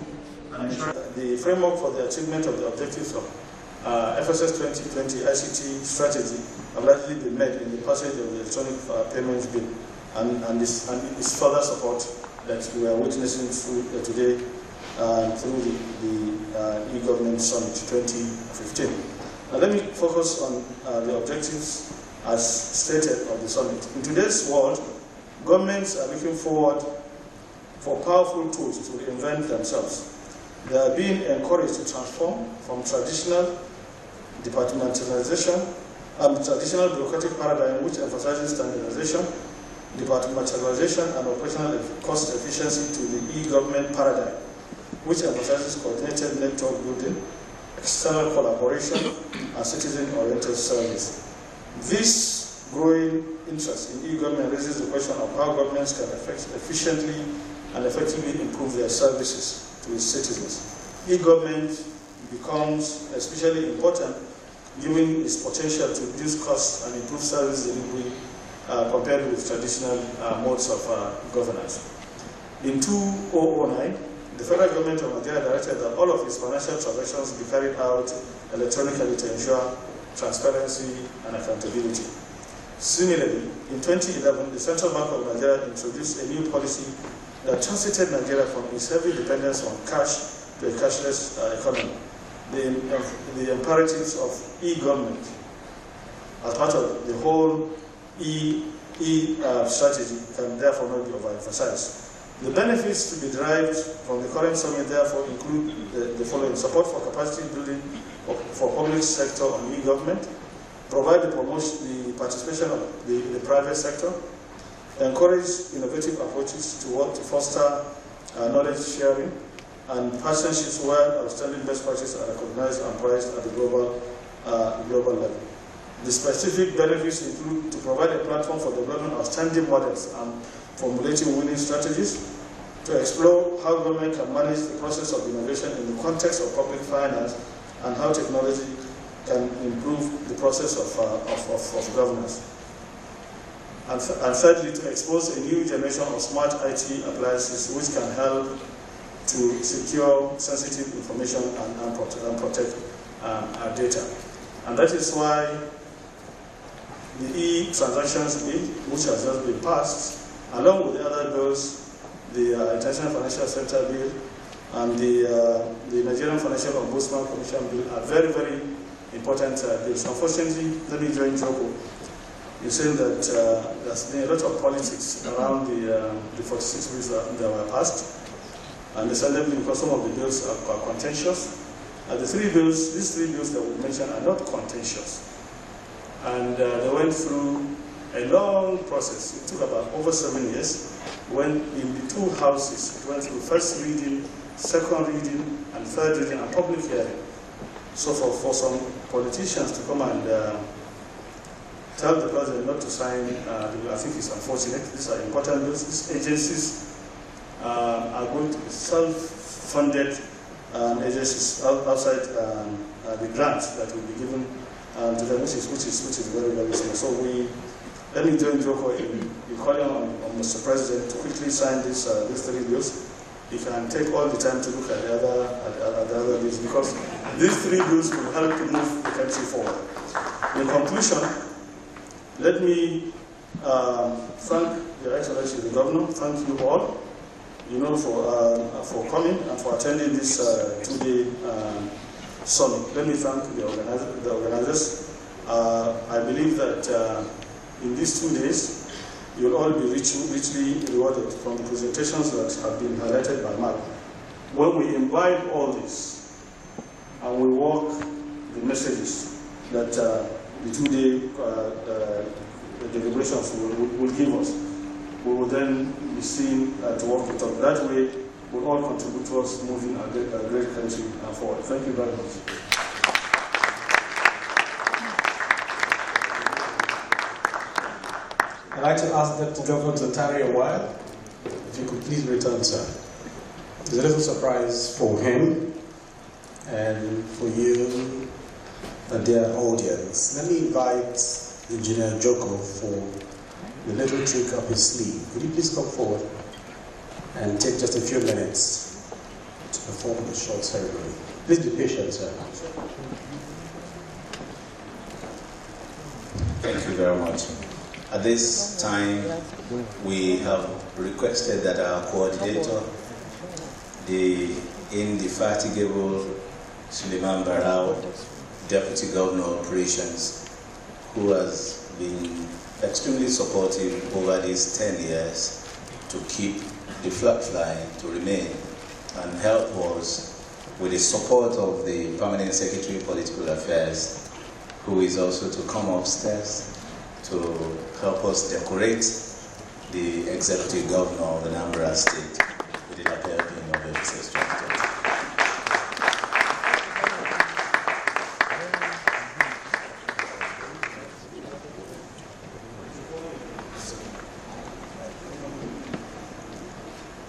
and ensuring the framework for the achievement of the objectives of FSS 2020 ICT strategy have largely been made in the passage of the electronic payments bill, and its further support that we are witnessing through today through the eGovernment Summit 2015. Now let me focus on the objectives as stated of the summit. In today's world, governments are looking forward for powerful tools to reinvent themselves. They are being encouraged to transform from traditional departmentalization and traditional bureaucratic paradigm which emphasizes standardization, departmentalization and operational cost efficiency to the e-government paradigm which emphasizes coordinated network building, external collaboration and citizen-oriented service. This growing interest in e-government raises the question of how governments can efficiently and effectively improve their services to its citizens. E-government becomes especially important given its potential to reduce costs and improve service delivery compared with traditional modes of governance. In 2009, the federal government of Nigeria directed that all of its financial transactions be carried out electronically to ensure transparency and accountability. Similarly, in 2011, the Central Bank of Nigeria introduced a new policy that transited Nigeria from its heavy dependence on cash to a cashless economy. The imperatives of e-government as part of the whole strategy can therefore not be overemphasized. The benefits to be derived from the current summit therefore include the following: support for capacity building for public sector on e-government, provide the participation of the private sector, encourage innovative approaches to foster knowledge sharing, and partnerships where outstanding best practices are recognized and priced at the global level. The specific benefits include to provide a platform for developing outstanding models and formulating winning strategies, to explore how government can manage the process of innovation in the context of public finance and how technology can improve the process of governance. And thirdly, to expose a new generation of smart IT appliances which can help to secure sensitive information and protect our data. And that is why the e-transactions bill, which has just been passed, along with the other bills, the International Financial Sector Bill and the Nigerian Financial Ombudsman Commission Bill are very, very important bills. Unfortunately, let me join Joko. You're saying that there's been a lot of politics around the 46 bills that were passed, understandably because some of the bills are contentious. And these three bills that we mentioned are not contentious. And they went through a long process. It took about over 7 years. When in the two houses, it went through first reading, second reading, and third reading, and public hearing. So for some politicians to come and tell the president not to sign, I think it's unfortunate. These are important bills. These agencies are going to be self-funded agencies outside the grants that will be given to them, which is very, very small. So let me join Joko in calling on Mr. President to quickly sign these three bills. He can take all the time to look at the other bills, because these three bills will help to move the country forward. In conclusion, let me thank Your Excellency the Governor. Thank you all, for coming and for attending this two-day summit. Let me thank the organizers. I believe that in these 2 days, you'll all be richly rewarded from the presentations that have been highlighted by Mark. When we imbibe all this and we walk the messages that the two-day deliberations will give us, we will then be seen to work it up. That way, we'll all contribute towards moving a great country forward. Thank you very much. I'd like to ask Deputy Governor to tarry a while. If you could please return, sir. It's a little surprise for him and for you, the dear audience. Let me invite Engineer Joko for the little trick up his sleeve. Could you please come forward and take just a few minutes to perform the short ceremony? Please be patient, sir. Thank you very much. At this time, we have requested that our coordinator, the indefatigable Suleiman Barao, Deputy Governor of Operations, who has been extremely supportive over these 10 years to keep the flag flying, to remain, and help us with the support of the Permanent Secretary of Political Affairs, who is also to come upstairs to help us decorate the Executive Governor of the Anambra State with the lapel pin of the executive.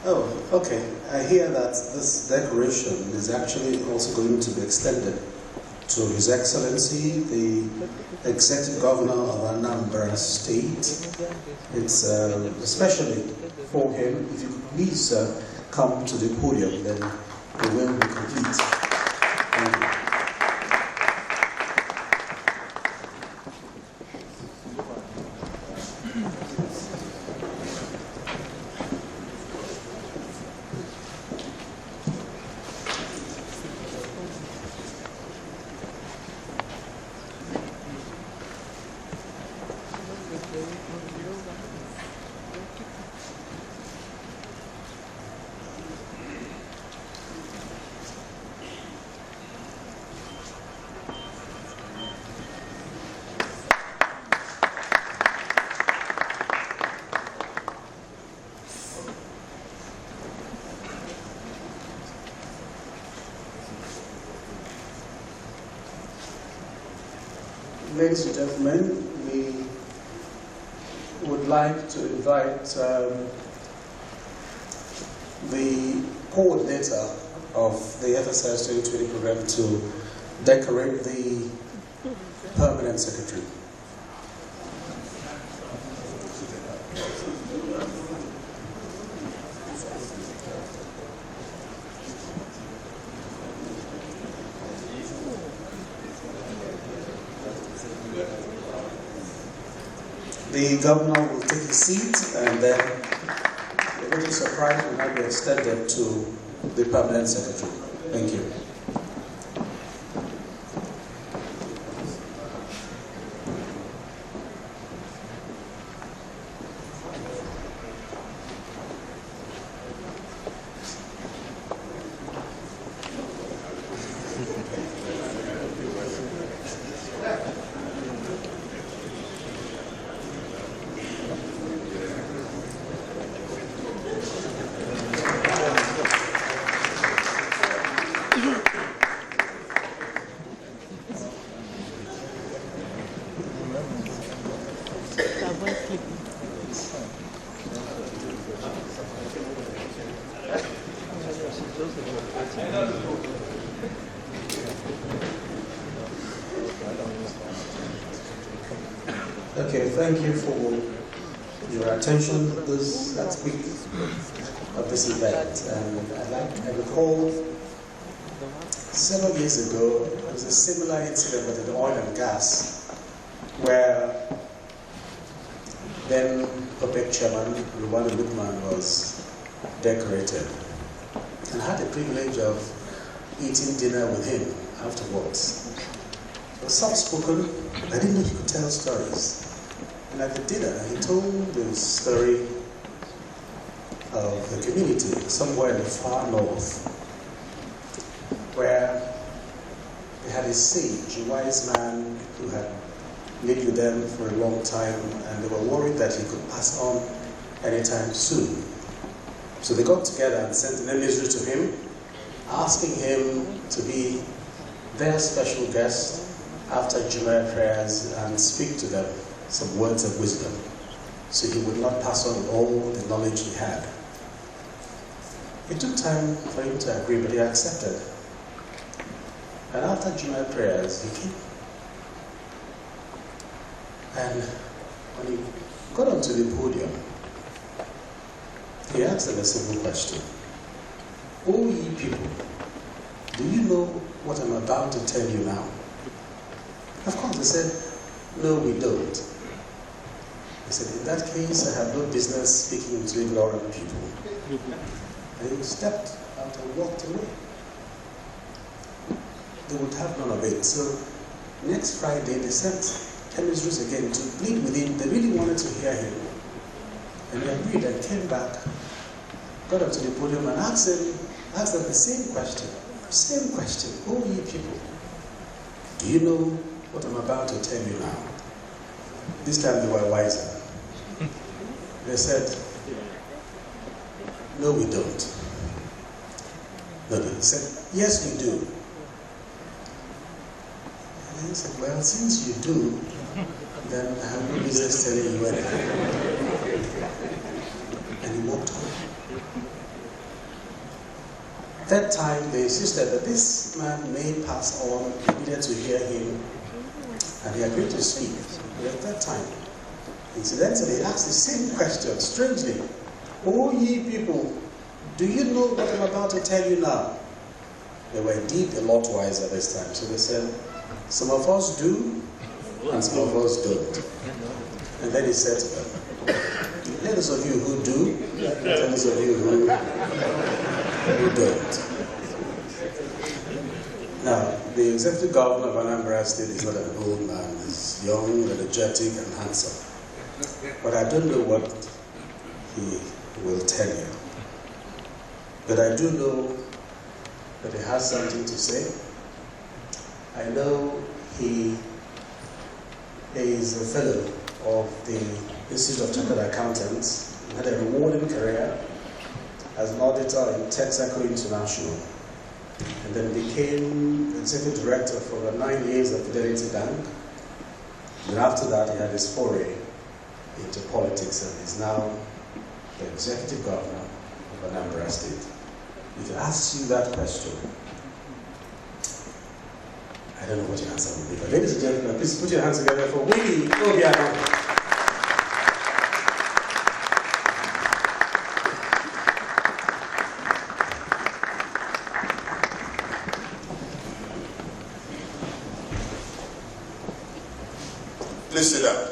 Oh, okay. I hear that this decoration is actually also going to be extended to His Excellency, the Executive Governor of Anambra State. It's especially for him. If you could please come to the podium, then the will be complete. Thank you. Ladies and gentlemen, we would like to invite the coordinator of the FSI's 2020 program to decorate the permanent secretary. The governor will take his seat, and then the little surprise will now be extended to the permanent secretary. Thank you. Okay, thank you for your attention to this aspect of this event. And I recall several years ago, there was a similar incident with the oil and gas, where then OPEC chairman, Rwanda Lukman, was decorated, and I had the privilege of eating dinner with him afterwards. He was soft-spoken. I didn't know he could tell stories. And at the dinner, he told the story of the community somewhere in the far north, where they had a sage, a wise man who had lived with them for a long time, and they were worried that he could pass on anytime soon. So they got together and sent an emissary to him, asking him to be their special guest after July prayers and speak to them some words of wisdom, so he would not pass on all the knowledge he had. It took time for him to agree, but he accepted. And after July prayers, he came. And when he got onto the podium, he asked them a simple question. O ye people, do you know what I'm about to tell you now? Of course, they said, no, we don't. He said, in that case, I have no business speaking to ignorant people. And he stepped out and walked away. They would have none of it. So next Friday, they sent emissaries again to plead with him. They really wanted to hear him. And he agreed and came back, got up to the podium and asked them the same question. Same question. Oh, ye people, do you know what I'm about to tell you now? This time they were wiser. They said, no, we don't. No, they said, yes, we do. And he said, well, since you do, then I have no business telling you anything. And he walked home. That time they insisted that this man may pass on, they needed to hear him, and he agreed to speak. But at that time, incidentally, he asked the same question, strangely. O ye people, do you know what I'm about to tell you now? They were indeed a lot wiser this time. So they said, some of us do, and some of us don't. And then he said to them, let those of you who do, and those of you who don't. Now, the executive governor of Anambra State is not an old man. He's young, energetic, and handsome. But I don't know what he will tell you. But I do know that he has something to say. I know he is a fellow of the Institute of Chartered Accountants. He had a rewarding career as an auditor in Texaco International, and then became executive director for about 9 years at Fidelity Bank. And after that, he had his foray into politics, and is now the executive governor of Anambra State. If he asks you that question, I don't know what your answer will be. But ladies and gentlemen, please put your hands together for Willie Obiano. Please sit down.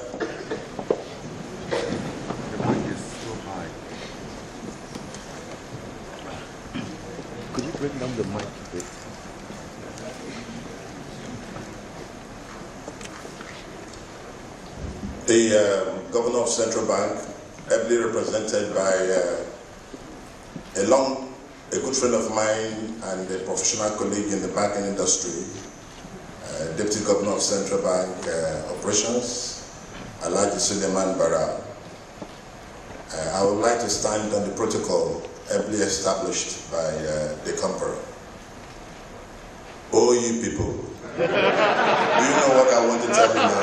Break down the mic a bit. The Governor of Central Bank, ably represented by a good friend of mine and a professional colleague in the banking industry, Deputy Governor of Central Bank Operations, Alhaji Suleiman Bara. I would like to stand on the protocol ably established by the Conqueror. Oh, you people, do you know what I want to tell you now?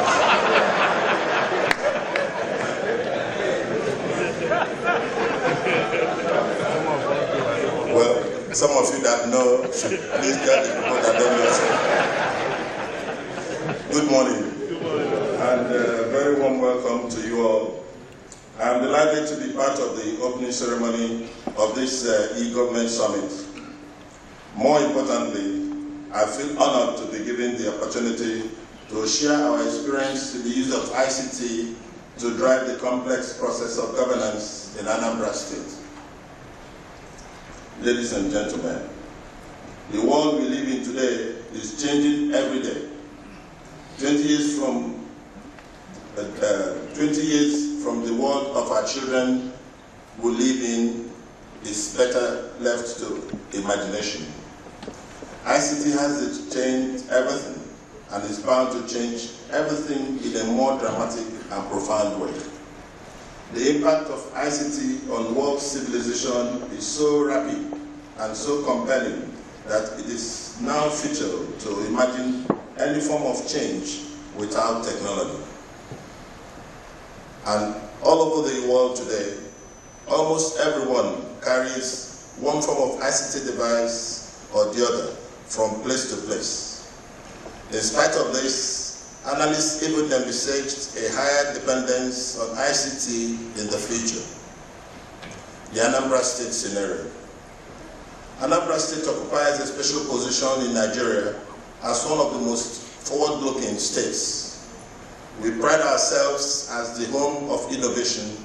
Well, some of you that know should please tell the people that don't know. Good morning. Good morning. And a very warm welcome to you all. I'm delighted to be part of the opening ceremony of this eGovernment Summit. More importantly, I feel honored to be given the opportunity to share our experience in the use of ICT to drive the complex process of governance in Anambra State. Ladies and gentlemen, the world we live in today is changing every day. 20 years from the world of our children who live in is better left to imagination. ICT has changed everything and is bound to change everything in a more dramatic and profound way. The impact of ICT on world civilization is so rapid and so compelling that it is now futile to imagine any form of change without technology. And all over the world today, almost everyone carries one form of ICT device or the other from place to place. In spite of this, analysts even envisaged a higher dependence on ICT in the future. The Anambra State scenario. Anambra State occupies a special position in Nigeria as one of the most forward-looking states. We pride ourselves as the home of innovation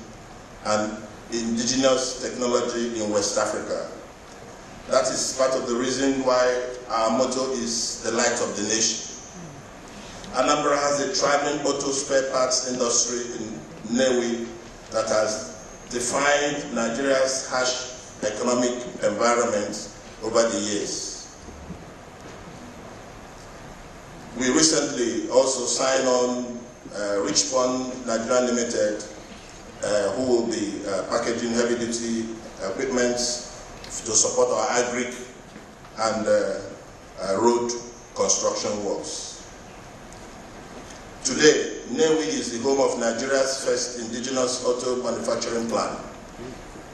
and indigenous technology in West Africa. That is part of the reason why our motto is the light of the nation. Anambra has a thriving auto spare parts industry in Nnewi that has defined Nigeria's harsh economic environment over the years. We recently also signed on Richpon Nigeria Limited, who will be packaging heavy-duty equipment to support our agric and road construction works. Today, Nnewi is the home of Nigeria's first indigenous auto manufacturing plant.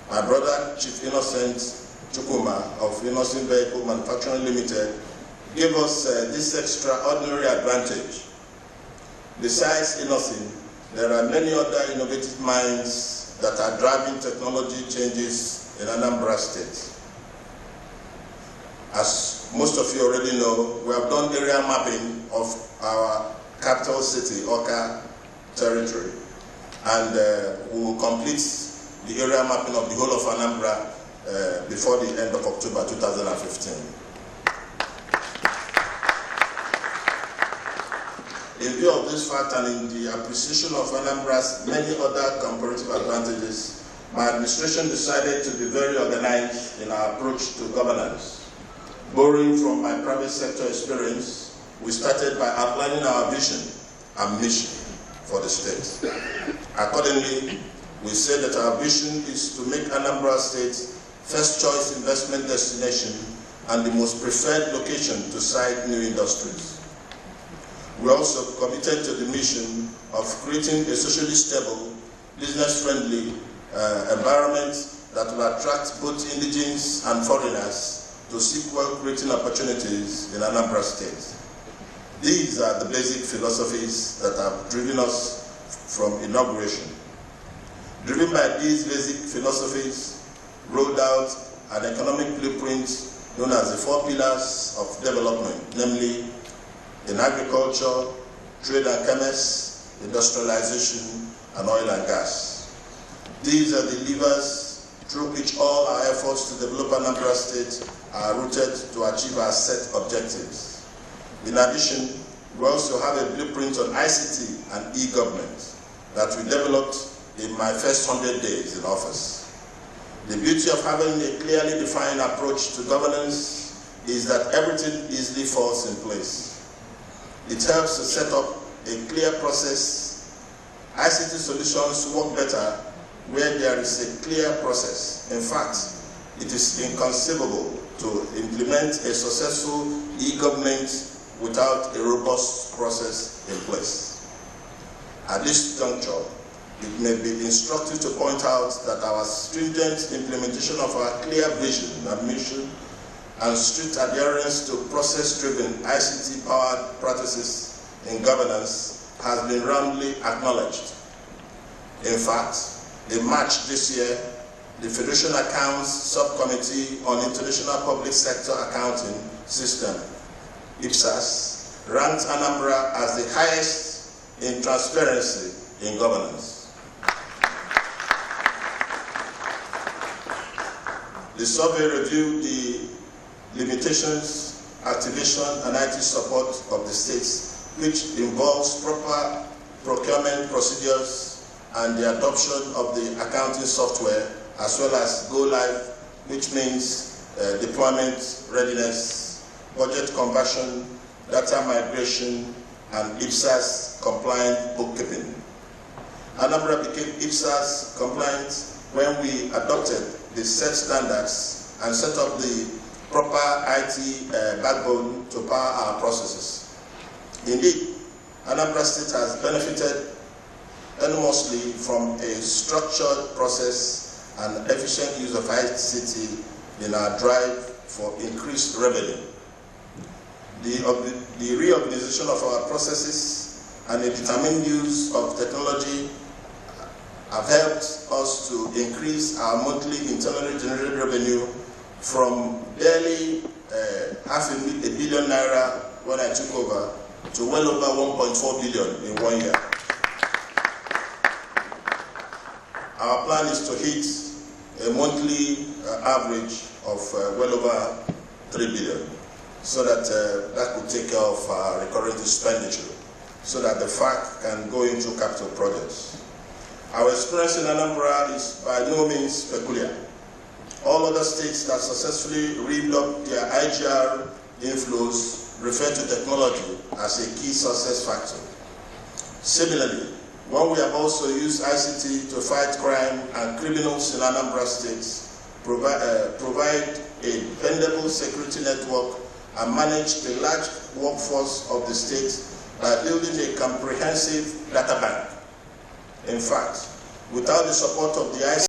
My brother, Chief Innocent Chukuma of Innocent Vehicle Manufacturing Limited, gave us this extraordinary advantage. Besides Innocent, there are many other innovative minds that are driving technology changes in Anambra State. As most of you already know, we have done area mapping of our capital city, Awka territory, and we will complete the area mapping of the whole of Anambra before the end of October 2015. In view of this fact and in the appreciation of Anambra's many other comparative advantages, my administration decided to be very organized in our approach to governance. Borrowing from my private sector experience, we started by outlining our vision and mission for the state. Accordingly, we said that our vision is to make Anambra State first choice investment destination and the most preferred location to site new industries. We also committed to the mission of creating a socially stable, business-friendly environment that will attract both indigenes and foreigners to seek wealth-creating opportunities in Anambra State. These are the basic philosophies that have driven us from inauguration. Driven by these basic philosophies, rolled out an economic blueprint known as the 4 pillars of development, namely in agriculture, trade and commerce, industrialization, and oil and gas. These are the levers through which all our efforts to develop Anambra State are rooted to achieve our set objectives. In addition, we also have a blueprint on ICT and e-government that we developed in my first 100 days in office. The beauty of having a clearly defined approach to governance is that everything easily falls in place. It helps to set up a clear process. ICT solutions work better where there is a clear process. In fact, it is inconceivable to implement a successful e-government without a robust process in place. At this juncture, it may be instructive to point out that our stringent implementation of our clear vision and mission and strict adherence to process-driven ICT-powered practices in governance has been roundly acknowledged. In fact, in March this year, the Federation Accounts Subcommittee on International Public Sector Accounting System, IPSAS, ranked Anambra as the highest in transparency in governance. The survey reviewed the limitations, activation, and IT support of the states, which involves proper procurement procedures and the adoption of the accounting software, as well as go live, which means deployment readiness, budget conversion, data migration, and IPSAS compliant bookkeeping. Anambra became IPSAS compliant when we adopted the set standards and set up the proper IT backbone to power our processes. Indeed, Anambra State has benefited enormously from a structured process and efficient use of ICT in our drive for increased revenue. The reorganization of our processes and the determined use of technology have helped us to increase our monthly internally generated revenue from barely $500 million naira when I took over to well over 1.4 billion in 1 year. Our plan is to hit a monthly average of well over 3 billion, so that that could take care of our recurrent expenditure, so that the FAC can go into capital projects. Our experience in Anambra is by no means peculiar. All other states that successfully reaped up their IGR inflows refer to technology as a key success factor. Similarly, when we have also used ICT to fight crime and criminals in Anambra State, provide a dependable security network, and manage the large workforce of the state by building a comprehensive data bank. In fact, without the support of the ICT,